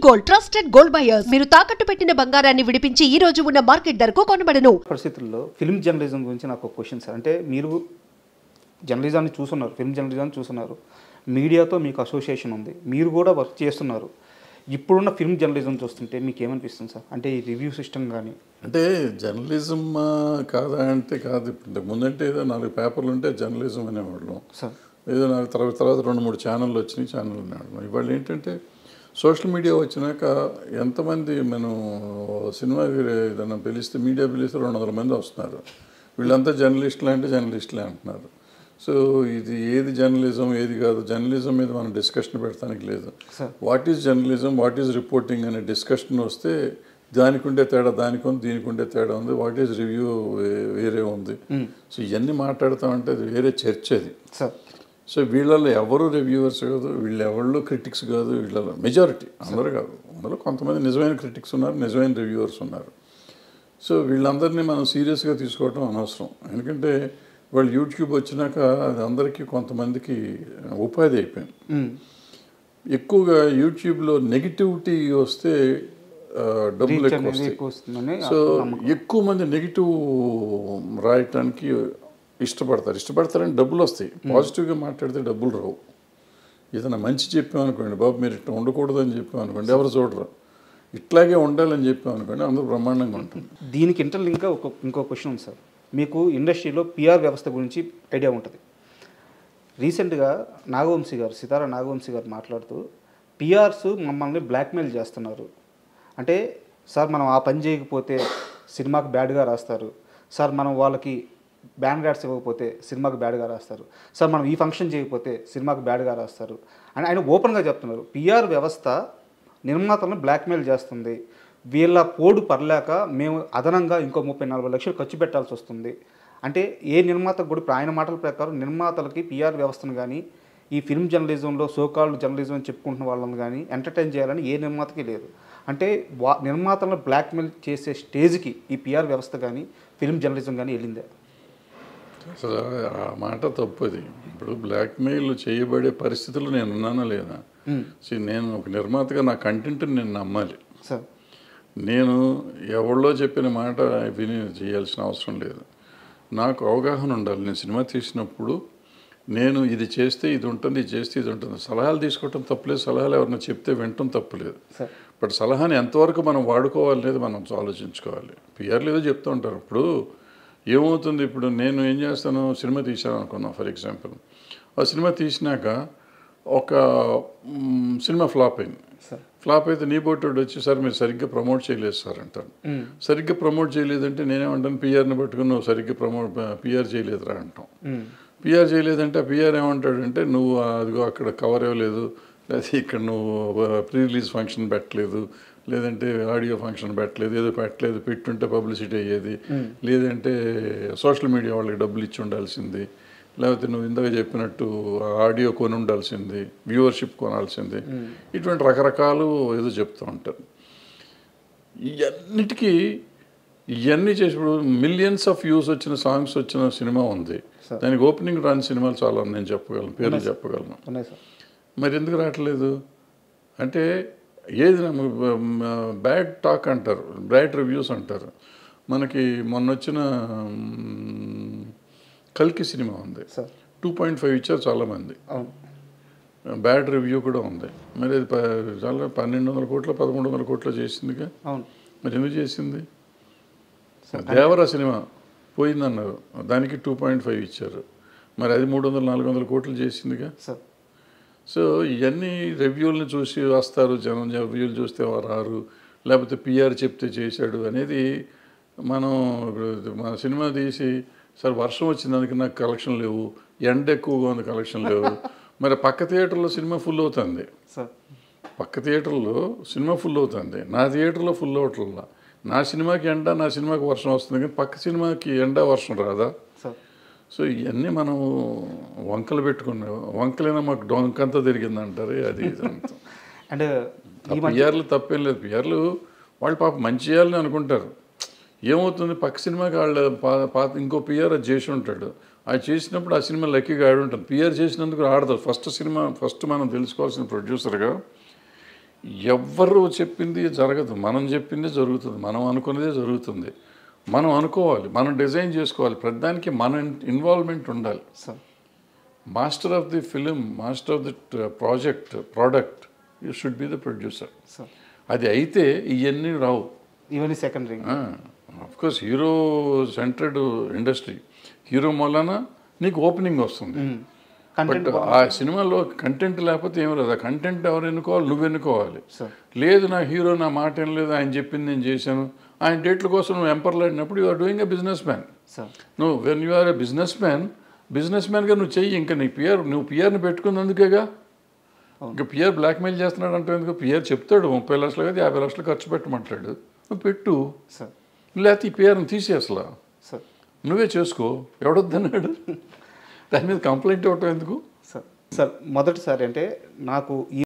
Gold trusted gold buyers మీరు తాకట్టు పెట్టిన బంగారాన్ని విడిపించి ఈ రోజు ఉన్న మార్కెట్ ధరకు కొనబడను. పరిస్థితుల్లో ఫిల్మ్ జర్నలిజం గురించి నాకు ఒక క్వశ్చన్ సార్. అంటే మీరు జర్నలిజాన్ని చూస్తున్నారు, ఫిల్మ్ జర్నలిజాన్ని చూస్తున్నారు, మీడియాతో మీకు అసోసియేషన్ ఉంది, మీరు కూడా వర్క్ చేస్తున్నారు. ఇప్పుడున్న ఫిల్మ్ జర్నలిజం చూస్తుంటే మీకు ఏమనిపిస్తుంది సార్? అంటే ఈ రివ్యూ సిస్టమ్ కానీ అంటే జర్నలిజం కాదా అంటే కాదు. ఇప్పుడు ముందంటే ఏదో 4 పేపర్లు ఉంటే జర్నలిజం అనేవాళ్ళం సార్. ఏదో నాకు తర్వాత 2-3 ఛానళ్ళు వచ్చినాయి, ఛానల్ అనేవాళ్ళం. ఇవాళ ఏంటంటే సోషల్ మీడియా వచ్చినాక ఎంతమంది మనం సినిమా ఏదైనా పిలిస్తే, మీడియా పిలిస్తే 200 మంది వస్తున్నారు. వీళ్ళంతా జర్నలిస్టులు అంటే జర్నలిస్టులే అంటున్నారు. సో ఇది ఏది జర్నలిజం ఏది కాదు, జర్నలిజం మీద మనం డిస్కషన్ పెడతానికి లేదు. What is journalism, what is reporting అనే డిస్కషన్ వస్తే దానికి ఉండే తేడా దానికి ఉంది, దీనికి ఉండే తేడా ఉంది, వాట్ ఈజ్ రివ్యూ వేరే ఉంది. సో ఇవన్నీ మాట్లాడుతామంటే అది వేరే చర్చ అది. సో వీళ్ళలో ఎవరు రివ్యూవర్స్ కాదు, వీళ్ళు ఎవరు క్రిటిక్స్ కాదు, వీళ్ళలో మెజారిటీ అందరూ కాదు, అందులో కొంతమంది నిజమైన క్రిటిక్స్ ఉన్నారు, నిజమైన రివ్యూవర్స్ ఉన్నారు. సో వీళ్ళందరినీ మనం సీరియస్గా తీసుకోవటం అనవసరం. ఎందుకంటే వాళ్ళు యూట్యూబ్ వచ్చినాక అది అందరికీ కొంతమందికి ఉపాధి అయిపోయింది. ఎక్కువగా యూట్యూబ్లో నెగిటివిటీ వస్తే డబ్బులు ఎక్కువ వస్తాయి. సో ఎక్కువ మంది నెగిటివ్ రాయటానికి ఇష్టపడతారని డబ్బులు వస్తాయి. పాజిటివ్గా మాట్లాడితే డబ్బులు రావు. ఏదైనా మంచి చెప్పామనుకోండి, బాబు మీరు ఇట్లా ఉండకూడదు అని చెప్పామనుకోండి, ఎవరు చూడరు. ఇట్లాగే ఉండాలని చెప్పామనుకోండి, అందరూ బ్రహ్మాండంగా ఉంటుంది. దీనికి ఇంటర్లింక్గా ఇంకో క్వశ్చన్ ఉంది సార్. మీకు ఇండస్ట్రీలో పిఆర్ వ్యవస్థ గురించి ఐడియా ఉంటుంది. రీసెంట్గా సితారా నాగవంశీ గారు మాట్లాడుతూ పిఆర్స్ మమ్మల్ని బ్లాక్మెయిల్ చేస్తున్నారు. అంటే సార్ మనం ఆ పని చేయకపోతే సినిమాకి బ్యాడ్గా రాస్తారు, సార్ మనం వాళ్ళకి బ్యాన్ కార్డ్స్ ఇవ్వకపోతే సినిమాకి బ్యాడ్గా రాస్తారు, సార్ మనం ఈ ఫంక్షన్ చేయకపోతే సినిమాకి బ్యాడ్గా రాస్తారు అని ఆయన ఓపెన్గా చెప్తున్నారు. పిఆర్ వ్యవస్థ నిర్మాతలను బ్లాక్మెయిల్ చేస్తుంది, వీళ్ళ పోడు పర్లేక మేము అదనంగా ఇంకో 30-40 లక్షలు ఖర్చు పెట్టాల్సి వస్తుంది. అంటే ఏ నిర్మాతకు కూడా ఆయన మాటల ప్రకారం నిర్మాతలకి పిఆర్ వ్యవస్థను కానీ ఈ ఫిల్మ్ జర్నలిజంలో సోకాల్డ్ జర్నలిజం అని చెప్పుకుంటున్న వాళ్ళని కానీ ఎంటర్టైన్ చేయాలని ఏ నిర్మాతకి లేదు. అంటే నిర్మాతలను బ్లాక్మెయిల్ చేసే స్టేజ్కి ఈ పిఆర్ వ్యవస్థ కానీ ఫిల్మ్ జర్నలిజం కానీ వెళ్ళిందే? అసలు ఆ మాట తప్పది. ఇప్పుడు బ్లాక్మెయిల్ చేయబడే పరిస్థితులు నేను ఉన్నానా లేదా? నేను ఒక నిర్మాతగా నా కంటెంట్ని నేను నమ్మాలి సార్. నేను ఎవరిలో చెప్పిన మాట విని చేయాల్సిన అవసరం లేదు. నాకు అవగాహన ఉండాలి. నేను సినిమా తీసినప్పుడు నేను ఇది చేస్తే ఇది ఉంటుంది, ఇది చేస్తే ఇది ఉంటుంది. సలహాలు తీసుకోవటం తప్పులేదు, సలహాలు ఎవరైనా చెప్తే వినటం తప్పులేదు. బట్ సలహాని ఎంతవరకు మనం వాడుకోవాలి అనేది మనం ఆలోచించుకోవాలి. పిఆర్లు ఏదో చెప్తూ ఉంటారు. ఇప్పుడు ఏమవుతుంది, ఇప్పుడు నేను ఏం చేస్తాను, సినిమా తీశాను అనుకున్నాను ఫర్ ఎగ్జాంపుల్. ఆ సినిమా తీసినాక ఒక సినిమా ఫ్లాప్ అయింది. ఫ్లాప్ అయితే నీ బోటోడు వచ్చి సార్ మీరు సరిగ్గా ప్రమోట్ చేయలేదు సార్ అంటాను. సరిగ్గా ప్రమోట్ చేయలేదంటే నేనేమంటాను, పిఆర్ని పట్టుకుని నువ్వు సరిగ్గా పిఆర్ చేయలేదురా అంటాం. పిఆర్ చేయలేదంటే ఆ పిఆర్ ఏమంటాడంటే నువ్వు అదిగో అక్కడ కవర్ ఇవ్వలేదు, లేదా ఇక్కడ నువ్వు ప్రీ రిలీజ్ ఫంక్షన్ పెట్టలేదు, లేదంటే ఆడియో ఫంక్షన్ పెట్టలేదు, ఏదో పెట్టలేదు, పెట్టుంటే పబ్లిసిటీ అయ్యేది, లేదంటే సోషల్ మీడియా వాళ్ళకి డబ్బులు ఇచ్చి ఉండాల్సింది, లేకపోతే నువ్వు ఇందాక చెప్పినట్టు ఆడియో కొని ఉండాల్సింది, వ్యూవర్షిప్ కొనాల్సింది, ఇటువంటి రకరకాలు ఏదో చెప్తూ ఉంటారు. ఇవన్నీ చేసినప్పుడు మిలియన్స్ ఆఫ్ వ్యూస్ వచ్చిన సాంగ్స్ వచ్చిన సినిమా ఉంది, దానికి ఓపెనింగ్ రాని సినిమాలు చాలా నేను చెప్పగలను, పేర్లు చెప్పగలను. మరి ఎందుకు రావట్లేదు అంటే ఏది బ్యాడ్ టాక్ అంటారు, బ్యాడ్ రివ్యూస్ అంటారు. మనకి మొన్న వచ్చిన కల్కి సినిమా ఉంది, 2.5 ఇచ్చారు చాలామంది, బ్యాడ్ రివ్యూ కూడా ఉంది. మరి అది చాలా 1200 కోట్లు 1300 కోట్లు చేసిందిగా. మరి ఎందుకు చేసింది? దేవరా సినిమా పోయిందన్నారు, దానికి 2.5 ఇచ్చారు, మరి అది 300-400 కోట్లు చేసిందిగా. సో ఇవన్నీ రివ్యూలను చూసి వస్తారు జనం, రివ్యూలు చూస్తే రారు, లేకపోతే పిఆర్ చెప్తే చేశాడు అనేది. మనం మన సినిమా తీసి సార్ వర్షం వచ్చింది అందుకే నాకు కలెక్షన్ లేవు, ఎండ ఎక్కువగా ఉంది కలెక్షన్ లేవు, మరి పక్క థియేటర్లో సినిమా ఫుల్ అవుతుంది, పక్క థియేటర్లో సినిమా ఫుల్ అవుతుంది, నా థియేటర్లో ఫుల్ అవట్లా. నా సినిమాకి ఎండ, నా సినిమాకి వర్షం వస్తుంది, కానీ పక్క సినిమాకి ఎండ వర్షం రాదా? సో ఇవన్నీ మనం వంకలు పెట్టుకున్నాం, వంకలైనా మాకు డొంకంతా తిరిగింది అంటారు. అది ఇదంతా అంటే పిఆర్లు తప్పేం లేదు. పిఆర్లు వాళ్ళు పాప మంచి చేయాలని అనుకుంటారు. ఏమవుతుంది, పక్క సినిమాకి వాళ్ళ పాత ఇంకో పిఆర్ అది చేసి ఉంటాడు, అది చేసినప్పుడు ఆ సినిమా లక్కీగా ఆడి ఉంటుంది. పిఆర్ చేసినందుకు ఆడతారు. ఫస్ట్ మనం తెలుసుకోవాల్సిన ప్రొడ్యూసర్గా ఎవ్వరు చెప్పింది జరగదు, మనం చెప్పింది జరుగుతుంది, మనం అనుకున్నదే జరుగుతుంది. మనం అనుకోవాలి, మనం డిజైన్ చేసుకోవాలి, ప్రతిదానికి మన ఇన్వాల్వ్మెంట్ ఉండాలి. Sir master of the film, master of the product you should be the producer. Sir అది అయితే ఇవన్నీ రావు. ఇవన్నీ secondary. Course hero centred industry, hero మూలన నీకు ఓపెనింగ్ వస్తుంది. బట్ ఆ సినిమాలో కంటెంట్ లేకపోతే ఏమి రాదు. ఆ కంటెంట్ ఎవరు ఎన్నుకోవాలి? నువ్వు ఎన్నుకోవాలి. లేదు నా హీరో నా మాట ఏం లేదు, ఆయన చెప్పింది నేను చేశాను, ఆయన డేట్ల కోసం నువ్వు ఎంపర్లాడినప్పుడు you are doing a businessman. నువ్వు వెన్ యు ఆర్ ఎ బిజినెస్ మ్యాన్గా నువ్వు చెయ్యి. ఇంకా నీ నువ్వు పిఆర్ని పెట్టుకున్నందుకేగా. ఇంకా పిఆర్ బ్లాక్మెయిల్ చేస్తున్నాడు అంటే ఎందుకు? పిఆర్ చెప్తాడు 30 లక్షలు కదా 50 లక్షలు ఖర్చు పెట్టమంటాడు, నువ్వు పెట్టు. లేకపోతే ఈ పిఆర్ని తీసి అసలు నువ్వే చేసుకో, ఎవడొద్దన్నాడు? దాని మీద కంప్లైంట్ ఇవ్వటం ఎందుకు? సార్ మొదటిసారి అంటే నాకు